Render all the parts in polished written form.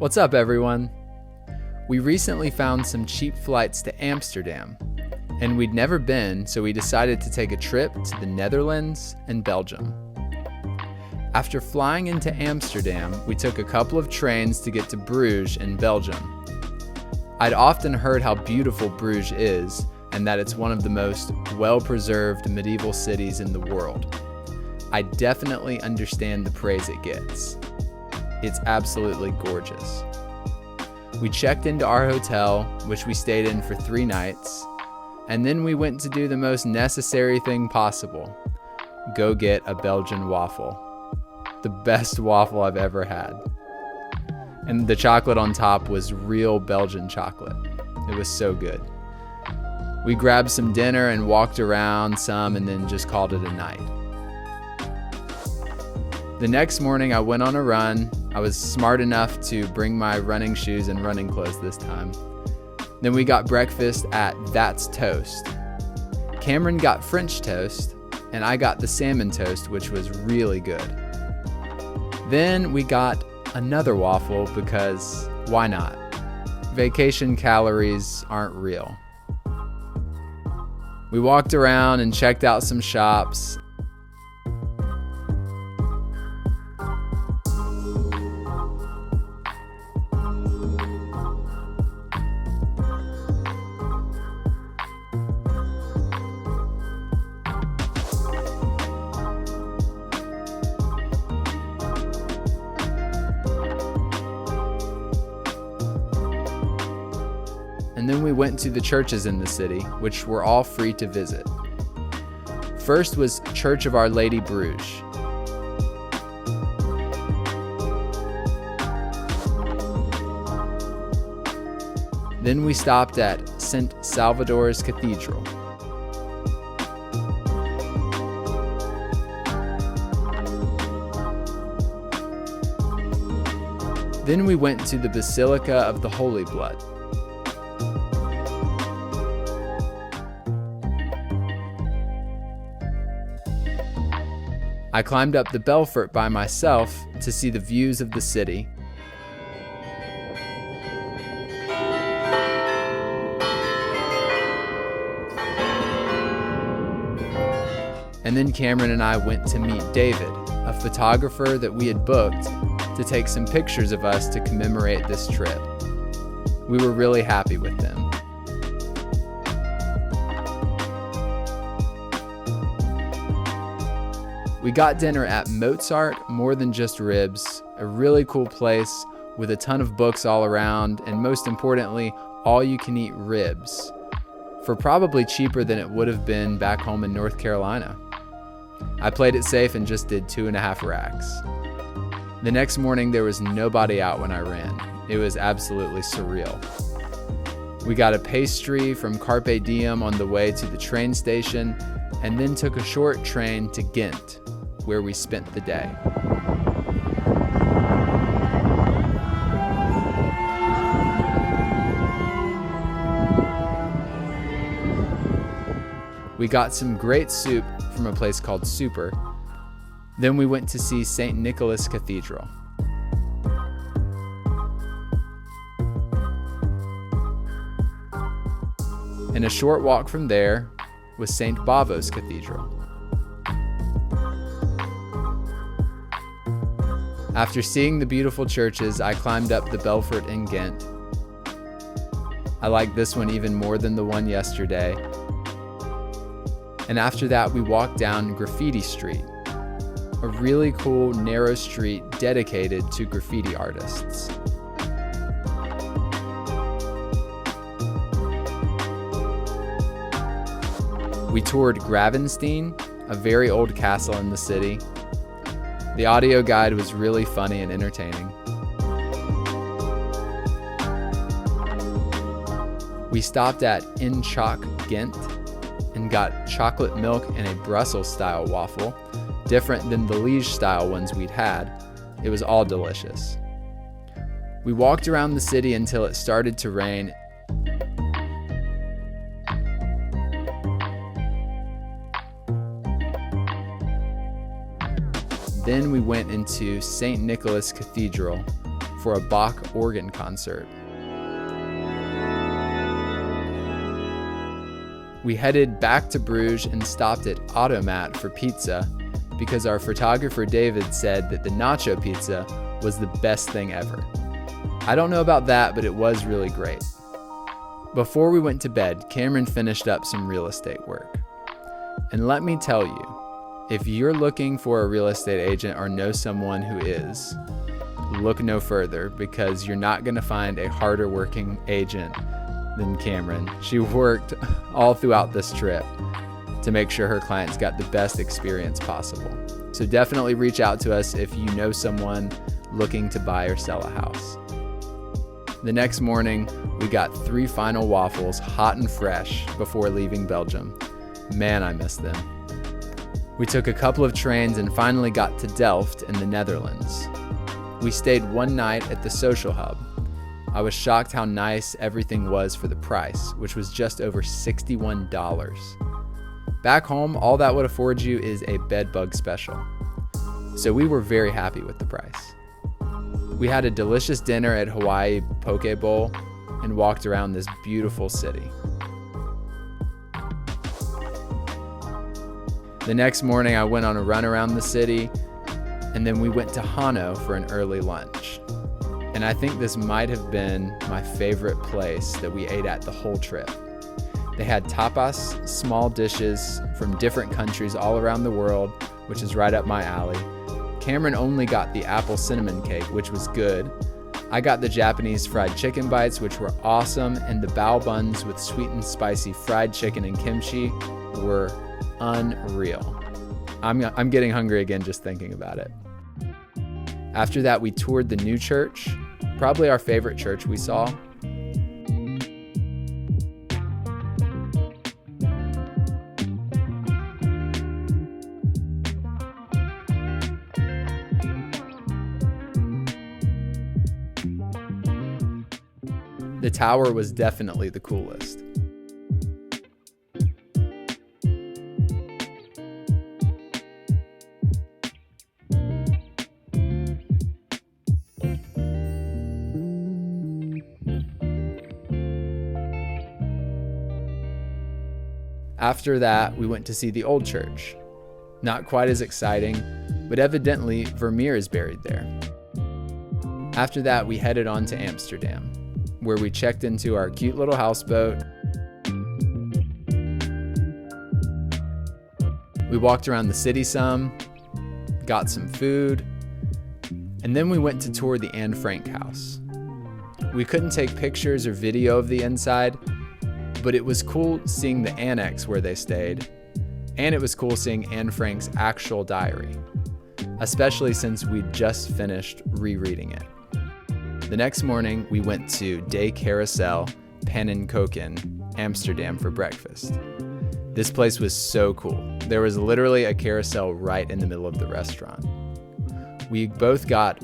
What's up, everyone? We recently found some cheap flights to Amsterdam, and we'd never been, so we decided to take a trip to the Netherlands and Belgium. After flying into Amsterdam, we took a couple of trains to get to Bruges in Belgium. I'd often heard how beautiful Bruges is, and that it's one of the most well-preserved medieval cities in the world. I definitely understand the praise it gets. It's absolutely gorgeous. We checked into our hotel, which we stayed in for 3 nights, and then we went to do the most necessary thing possible: go get a Belgian waffle. The best waffle I've ever had. And the chocolate on top was real Belgian chocolate. It was so good. We grabbed some dinner and walked around some and then just called it a night. The next morning I went on a run. I was smart enough to bring my running shoes and running clothes this time. Then we got breakfast at That's Toast. Cameron got French toast, and I got the salmon toast, which was really good. Then we got another waffle because why not? Vacation calories aren't real. We walked around and checked out some shops. And then we went to the churches in the city, which were all free to visit. First was Church of Our Lady Bruges. Then we stopped at St. Salvador's Cathedral. Then we went to the Basilica of the Holy Blood. I climbed up the Belfort by myself to see the views of the city. And then Cameron and I went to meet David, a photographer that we had booked to take some pictures of us to commemorate this trip. We were really happy with them. We got dinner at Mozart More Than Just Ribs, a really cool place with a ton of books all around, and most importantly, all-you-can-eat ribs, for probably cheaper than it would have been back home in North Carolina. I played it safe and just did 2.5 racks. The next morning, there was nobody out when I ran. It was absolutely surreal. We got a pastry from Carpe Diem on the way to the train station, and then took a short train to Ghent, where we spent the day. We got some great soup from a place called Super. Then we went to see St. Nicholas Cathedral. And a short walk from there was St. Bavo's Cathedral. After seeing the beautiful churches, I climbed up the Belfort in Ghent. I liked this one even more than the one yesterday. And after that, we walked down Graffiti Street, a really cool narrow street dedicated to graffiti artists. We toured Gravenstein, a very old castle in the city. The audio guide was really funny and entertaining. We stopped at Inchok Ghent and got chocolate milk and a Brussels-style waffle, different than the Liège-style ones we'd had. It was all delicious. We walked around the city until it started to rain. Then we went into St. Nicholas Cathedral for a Bach organ concert. We headed back to Bruges and stopped at Automat for pizza because our photographer David said that the nacho pizza was the best thing ever. I don't know about that, but it was really great. Before we went to bed, Cameron finished up some real estate work. And let me tell you, if you're looking for a real estate agent or know someone who is, look no further because you're not going to find a harder working agent than Cameron. She worked all throughout this trip to make sure her clients got the best experience possible. So definitely reach out to us if you know someone looking to buy or sell a house. The next morning, we got 3 final waffles, hot and fresh, before leaving Belgium. Man, I miss them. We took a couple of trains and finally got to Delft in the Netherlands. We stayed one night at the social hub. I was shocked how nice everything was for the price, which was just over $61. Back home, all that would afford you is a bed bug special. So we were very happy with the price. We had a delicious dinner at Hawaii Poke Bowl and walked around this beautiful city. The next morning, I went on a run around the city, and then we went to Hano for an early lunch. And I think this might have been my favorite place that we ate at the whole trip. They had tapas, small dishes from different countries all around the world, which is right up my alley. Cameron only got the apple cinnamon cake, which was good. I got the Japanese fried chicken bites, which were awesome, and the bao buns with sweet and spicy fried chicken and kimchi were unreal. I'm getting hungry again just thinking about it. After that, we toured the new church, probably our favorite church we saw. The tower was definitely the coolest. After that, we went to see the old church. Not quite as exciting, but evidently Vermeer is buried there. After that, we headed on to Amsterdam, where we checked into our cute little houseboat. We walked around the city some, got some food, and then we went to tour the Anne Frank house. We couldn't take pictures or video of the inside, but it was cool seeing the annex where they stayed, and it was cool seeing Anne Frank's actual diary, especially since we'd just finished rereading it. The next morning, we went to De Carousel Pannenkoeken, Amsterdam for breakfast. This place was so cool. There was literally a carousel right in the middle of the restaurant. We both got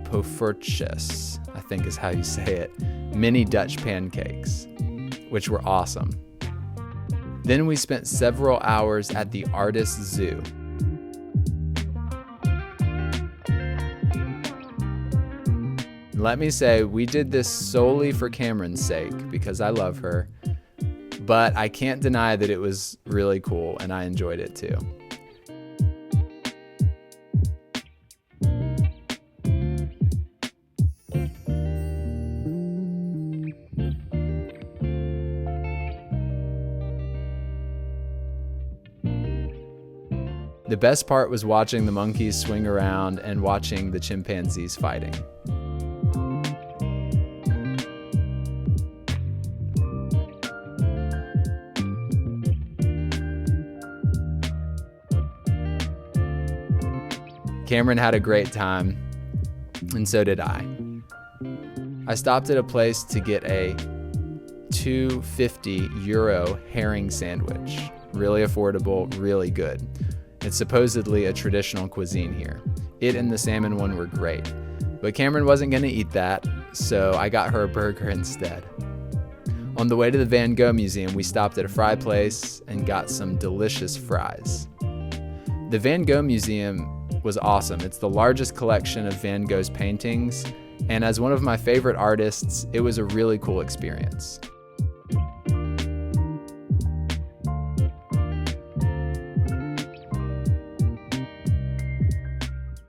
poffertjes, I think is how you say it, mini Dutch pancakes, which were awesome. Then we spent several hours at the Artists Zoo. Let me say, we did this solely for Cameron's sake because I love her, but I can't deny that it was really cool and I enjoyed it too. The best part was watching the monkeys swing around and watching the chimpanzees fighting. Cameron had a great time, and so did I. I stopped at a place to get a €2.50 herring sandwich. Really affordable, really good. It's supposedly a traditional cuisine here. It and the salmon one were great, but Cameron wasn't going to eat that, so I got her a burger instead. On the way to the Van Gogh Museum, we stopped at a fry place and got some delicious fries. The Van Gogh Museum was awesome. It's the largest collection of Van Gogh's paintings And as one of my favorite artists, it was a really cool experience.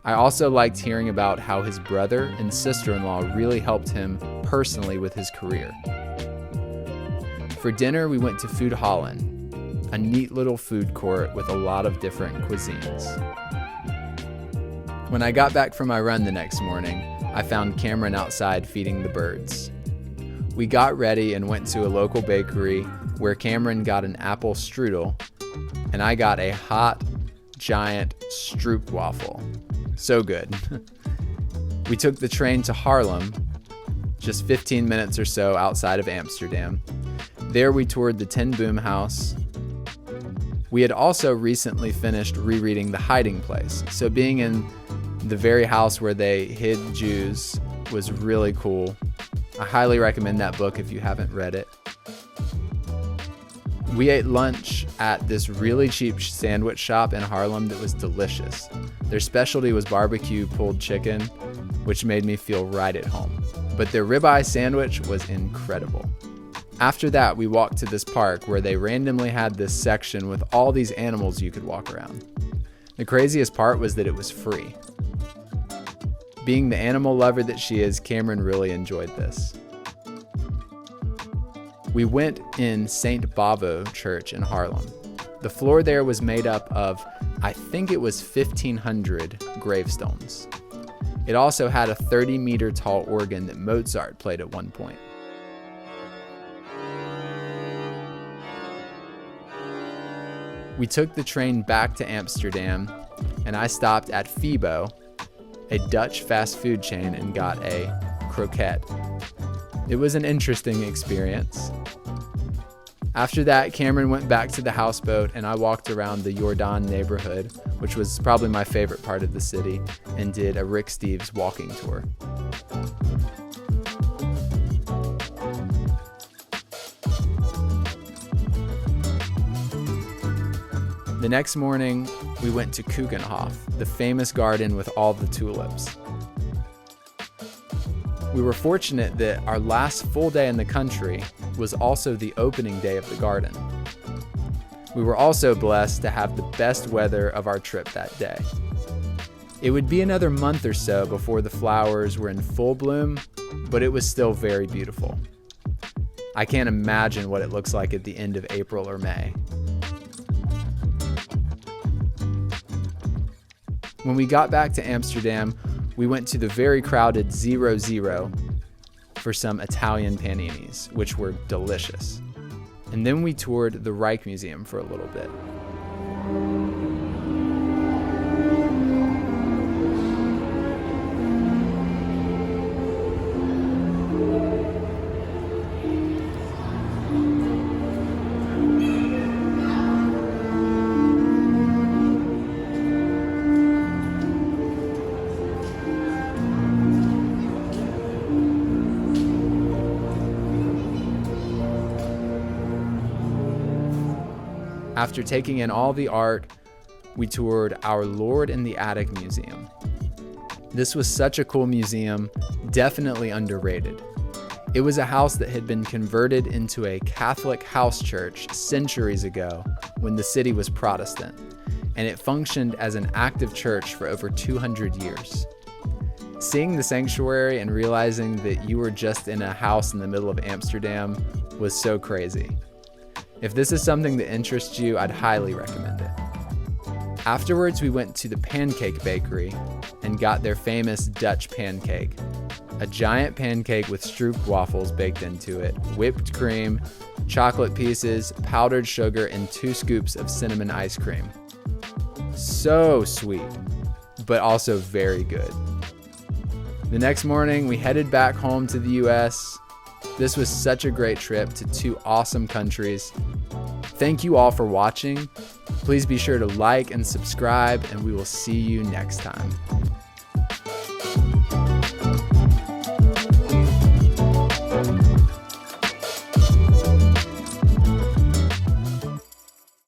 I also liked hearing about how his brother and sister-in-law really helped him personally with his career. For dinner, we went to Food Holland, a neat little food court with a lot of different cuisines. When I got back from my run the next morning, I found Cameron outside feeding the birds. We got ready and went to a local bakery where Cameron got an apple strudel and I got a hot, giant stroopwafel. So good. We took the train to Haarlem, just 15 minutes or so outside of Amsterdam. There we toured the Ten Boom House. We had also recently finished rereading The Hiding Place, so being in the very house where they hid Jews was really cool. I highly recommend that book if you haven't read it. We ate lunch at this really cheap sandwich shop in Haarlem that was delicious. Their specialty was barbecue pulled chicken, which made me feel right at home. But their ribeye sandwich was incredible. After that, we walked to this park where they randomly had this section with all these animals you could walk around. The craziest part was that it was free. Being the animal lover that she is, Cameron really enjoyed this. We went in St. Bavo Church in Haarlem. The floor there was made up of, I think it was 1,500 gravestones. It also had a 30-meter tall organ that Mozart played at one point. We took the train back to Amsterdam, and I stopped at Fibo, a Dutch fast food chain, and got a croquette. It was an interesting experience. After that, Cameron went back to the houseboat and I walked around the Jordan neighborhood, which was probably my favorite part of the city, and did a Rick Steves walking tour. The next morning, we went to Keukenhof, the famous garden with all the tulips. We were fortunate that our last full day in the country was also the opening day of the garden. We were also blessed to have the best weather of our trip that day. It would be another month or so before the flowers were in full bloom, but it was still very beautiful. I can't imagine what it looks like at the end of April or May. When we got back to Amsterdam, we went to the very crowded 00 for some Italian paninis, which were delicious. And then we toured the Rijksmuseum for a little bit. After taking in all the art, we toured Our Lord in the Attic Museum. This was such a cool museum, definitely underrated. It was a house that had been converted into a Catholic house church centuries ago when the city was Protestant, and it functioned as an active church for over 200 years. Seeing the sanctuary and realizing that you were just in a house in the middle of Amsterdam was so crazy. If this is something that interests you, I'd highly recommend it. Afterwards, we went to the Pancake Bakery and got their famous Dutch pancake, a giant pancake with stroopwafels baked into it, whipped cream, chocolate pieces, powdered sugar, and 2 scoops of cinnamon ice cream. So sweet, but also very good. The next morning, we headed back home to the US. This was such a great trip to 2 awesome countries. Thank you all for watching. Please be sure to like and subscribe, and we will see you next time.